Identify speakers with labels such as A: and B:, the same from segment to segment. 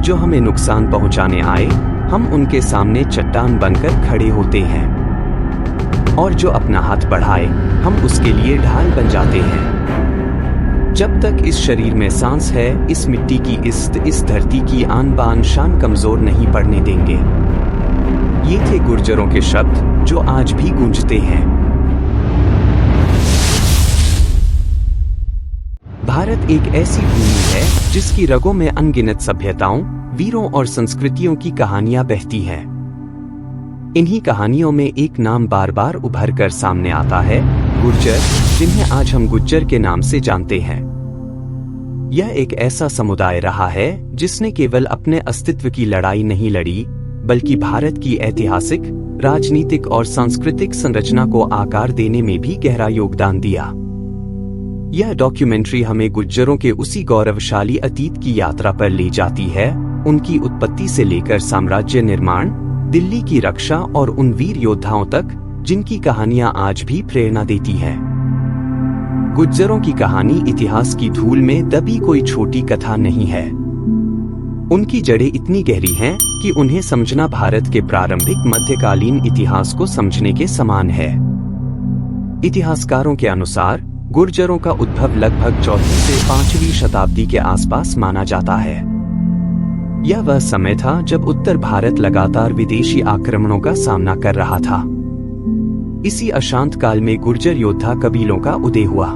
A: जो हमें नुकसान पहुंचाने आए, हम उनके सामने चट्टान बनकर खड़े होते हैं, और जो अपना हाथ बढ़ाए, हम उसके लिए ढाल बन जाते हैं। जब तक इस शरीर में सांस है, इस मिट्टी की इस धरती की आन बान शान कमजोर नहीं पड़ने देंगे। ये थे गुर्जरों के शब्द जो आज भी गूंजते हैं। भारत एक ऐसी भूमि है जिसकी रगों में अनगिनत सभ्यताओं, वीरों और संस्कृतियों की कहानियां बहती हैं। इन्हीं कहानियों में एक नाम बार बार उभर कर सामने आता है, गुर्जर, जिन्हें आज हम गुज्जर के नाम से जानते हैं। यह एक ऐसा समुदाय रहा है जिसने केवल अपने अस्तित्व की लड़ाई नहीं लड़ी, बल्कि भारत की ऐतिहासिक, राजनीतिक और सांस्कृतिक संरचना को आकार देने में भी गहरा योगदान दिया। यह डॉक्यूमेंट्री हमें गुज्जरों के उसी गौरवशाली अतीत की यात्रा पर ले जाती है, उनकी उत्पत्ति से लेकर साम्राज्य निर्माण, दिल्ली की रक्षा और उन वीर योद्धाओं तक जिनकी कहानियां आज भी प्रेरणा देती हैं। गुज्जरों की कहानी इतिहास की धूल में दबी कोई छोटी कथा नहीं है। उनकी जड़ें इतनी गहरी हैं कि उन्हें समझना भारत के प्रारंभिक मध्यकालीन इतिहास को समझने के समान है। इतिहासकारों के अनुसार गुर्जरों का उद्भव लगभग 4वीं से 5वीं शताब्दी के आसपास माना जाता है। यह वह समय था जब उत्तर भारत लगातार विदेशी आक्रमणों का सामना कर रहा था। इसी अशांत काल में गुर्जर योद्धा कबीलों का उदय हुआ।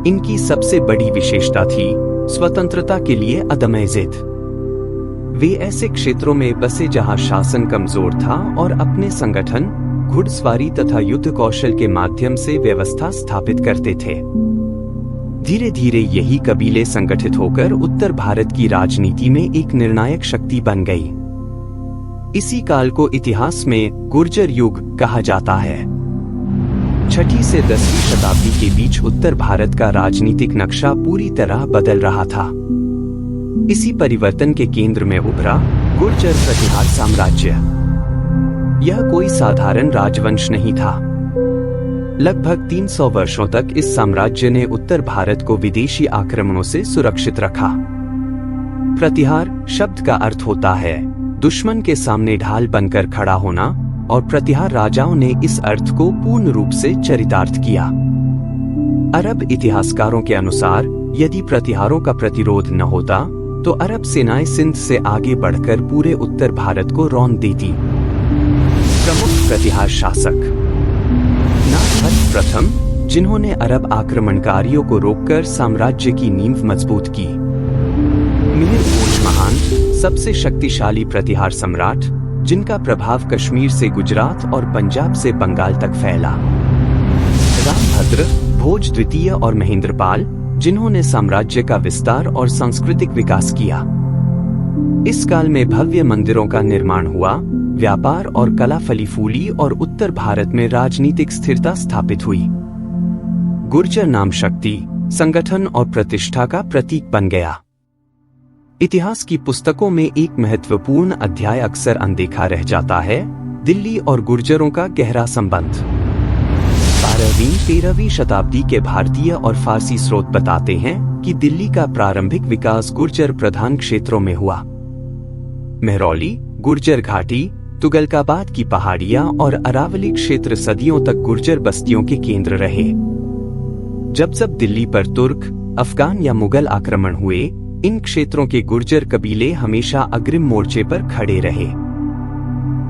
A: इनकी सबसे बड़ी विशेषता थी स्वतंत्रता के लिए अदम्य जिद। वे ऐसे क्षेत्रों में बसे जहां शासन कमजोर था और अपने संगठन, घुड़सवारी तथा युद्ध कौशल के माध्यम से व्यवस्था स्थापित करते थे। धीरे धीरे यही कबीले संगठित होकर उत्तर भारत की राजनीति में एक निर्णायक शक्ति बन गई। इसी काल को इतिहास में गुर्जर युग कहा जाता है। 6वीं से 10वीं शताब्दी के बीच उत्तर भारत का राजनीतिक नक्शा पूरी तरह बदल रहा था। इसी परिवर्तन के केंद्र में उभरा गुर्जर प्रतिहार साम्राज्य। यह कोई साधारण राजवंश नहीं था। लगभग 300 वर्षों तक इस साम्राज्य ने उत्तर भारत को विदेशी आक्रमणों से सुरक्षित रखा। प्रतिहार शब्द का अर्थ होता है दुश्मन के सामने ढाल बनकर खड़ा होना, और प्रतिहार राजाओं ने इस अर्थ को पूर्ण रूप से चरितार्थ किया। अरब इतिहासकारों के अनुसार यदि प्रतिहारों का प्रतिरोध न होता तो अरब सेनाएं सिंध से आगे बढ़कर पूरे उत्तर भारत को रौंद देती। प्रमुख प्रतिहार शासक नागभट्ट प्रथम, जिन्होंने अरब आक्रमणकारियों को रोककर साम्राज्य की नींव मजबूत की। मिहिर भोज महान, सबसे शक्तिशाली प्रतिहार सम्राट, जिनका प्रभाव कश्मीर से गुजरात और पंजाब से बंगाल तक फैला। रामभद्र, भोज द्वितीय और महेंद्रपाल, जिन्होंने साम्राज्य का विस्तार और सांस्कृतिक विकास किया। इस काल में भव्य मंदिरों का निर्माण हुआ, व्यापार और कला फली फूली और उत्तर भारत में राजनीतिक स्थिरता स्थापित हुई। गुर्जर नाम शक्ति, संगठन और प्रतिष्ठा का प्रतीक बन गया। इतिहास की पुस्तकों में एक महत्वपूर्ण अध्याय अक्सर अनदेखा रह जाता है, दिल्ली और गुर्जरों का गहरा संबंध। 12वीं-13वीं शताब्दी के भारतीय और फारसी स्रोत बताते हैं कि दिल्ली का प्रारंभिक विकास गुर्जर प्रधान क्षेत्रों में हुआ। मेहरौली, गुर्जर घाटी, तुगलकाबाद की पहाड़ियां और अरावली क्षेत्र सदियों तक गुर्जर बस्तियों के केंद्र रहे। जब दिल्ली पर तुर्क, अफगान या मुगल आक्रमण हुए, इन क्षेत्रों के गुर्जर कबीले हमेशा अग्रिम मोर्चे पर खड़े रहे।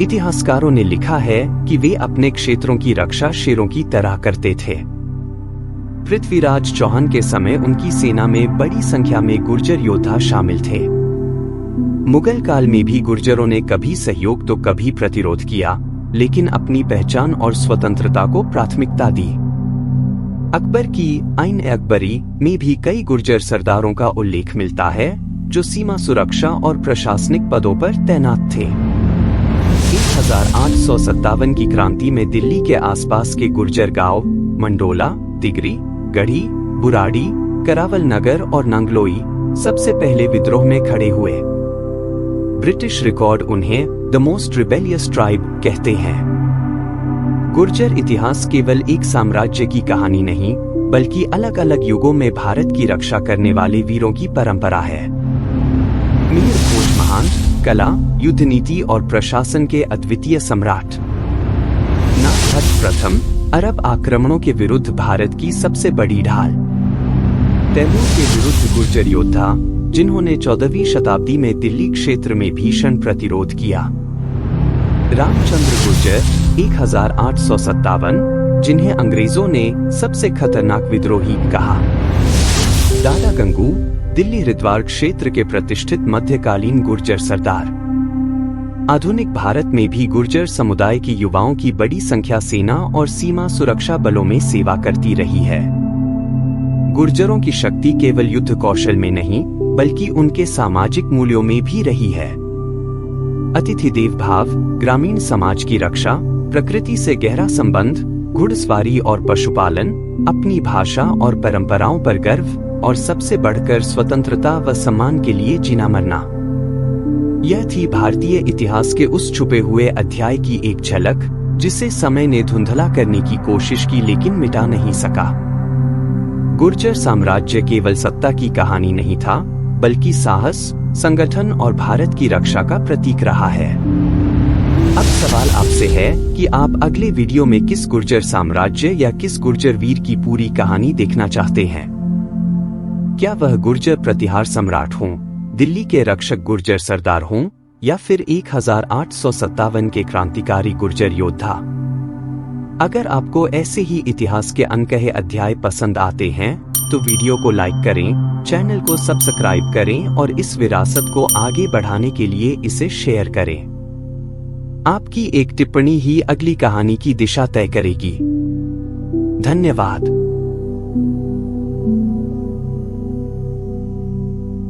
A: इतिहासकारों ने लिखा है कि वे अपने क्षेत्रों की रक्षा शेरों की तरह करते थे। पृथ्वीराज चौहान के समय उनकी सेना में बड़ी संख्या में गुर्जर योद्धा शामिल थे। मुगल काल में भी गुर्जरों ने कभी सहयोग तो कभी प्रतिरोध किया, लेकिन अपनी पहचान और स्वतंत्रता को प्राथमिकता दी। अकबर की आइन-ए-अकबरी में भी कई गुर्जर सरदारों का उल्लेख मिलता है, जो सीमा सुरक्षा और प्रशासनिक पदों पर तैनात थे। 1857 की क्रांति में दिल्ली के आसपास के गुर्जर गांव मंडोला, तिगरी, गढ़ी, बुराड़ी, करावल नगर और नंगलोई सबसे पहले विद्रोह में खड़े हुए। ब्रिटिश रिकॉर्ड उन्हें द मोस्ट रिबेलियस ट्राइब कहते हैं। गुर्जर इतिहास केवल एक साम्राज्य की कहानी नहीं, बल्कि अलग अलग युगों में भारत की रक्षा करने वाले वीरों की परंपरा है। मिहिर कला, युद्ध नीति और प्रशासन के अद्वितीय सम्राट। नागभट्ट प्रथम, अरब आक्रमणों के विरुद्ध भारत की सबसे बड़ी ढाल। तैमूर के विरुद्ध गुर्जर योद्धा, जिन्होंने 14वीं शताब्दी में दिल्ली क्षेत्र में भीषण प्रतिरोध किया। रामचंद्र गुर्जर 1857, जिन्हें अंग्रेजों ने सबसे खतरनाक विद्रोही कहा। दादा गंगू, दिल्ली हरिद्वार क्षेत्र के प्रतिष्ठित मध्यकालीन गुर्जर सरदार। आधुनिक भारत में भी गुर्जर समुदाय के युवाओं की बड़ी संख्या सेना और सीमा सुरक्षा बलों में सेवा करती रही है। गुर्जरों की शक्ति केवल युद्ध कौशल में नहीं, बल्कि उनके सामाजिक मूल्यों में भी रही है। अतिथि देव भाव, ग्रामीण समाज की रक्षा, प्रकृति से गहरा संबंध, घुड़सवारी और पशुपालन, अपनी भाषा और परंपराओं पर गर्व, और सबसे बढ़कर स्वतंत्रता व सम्मान के लिए जीना मरना। यह थी भारतीय इतिहास के उस छुपे हुए अध्याय की एक झलक, जिसे समय ने धुंधला करने की कोशिश की लेकिन मिटा नहीं सका। गुर्जर साम्राज्य केवल सत्ता की कहानी नहीं था, बल्कि साहस, संगठन और भारत की रक्षा का प्रतीक रहा है। अब सवाल आपसे है कि आप अगले वीडियो में किस गुर्जर साम्राज्य या किस गुर्जर वीर की पूरी कहानी देखना चाहते हैं? क्या वह गुर्जर प्रतिहार सम्राट हों, दिल्ली के रक्षक गुर्जर सरदार हों, या फिर 1857 के क्रांतिकारी गुर्जर योद्धा? अगर आपको ऐसे ही इतिहास के अनकहे अध्याय पसंद आते हैं तो वीडियो को लाइक करें, चैनल को सब्सक्राइब करें और इस विरासत को आगे बढ़ाने के लिए इसे शेयर करें। आपकी एक टिप्पणी ही अगली कहानी की दिशा तय करेगी। धन्यवाद।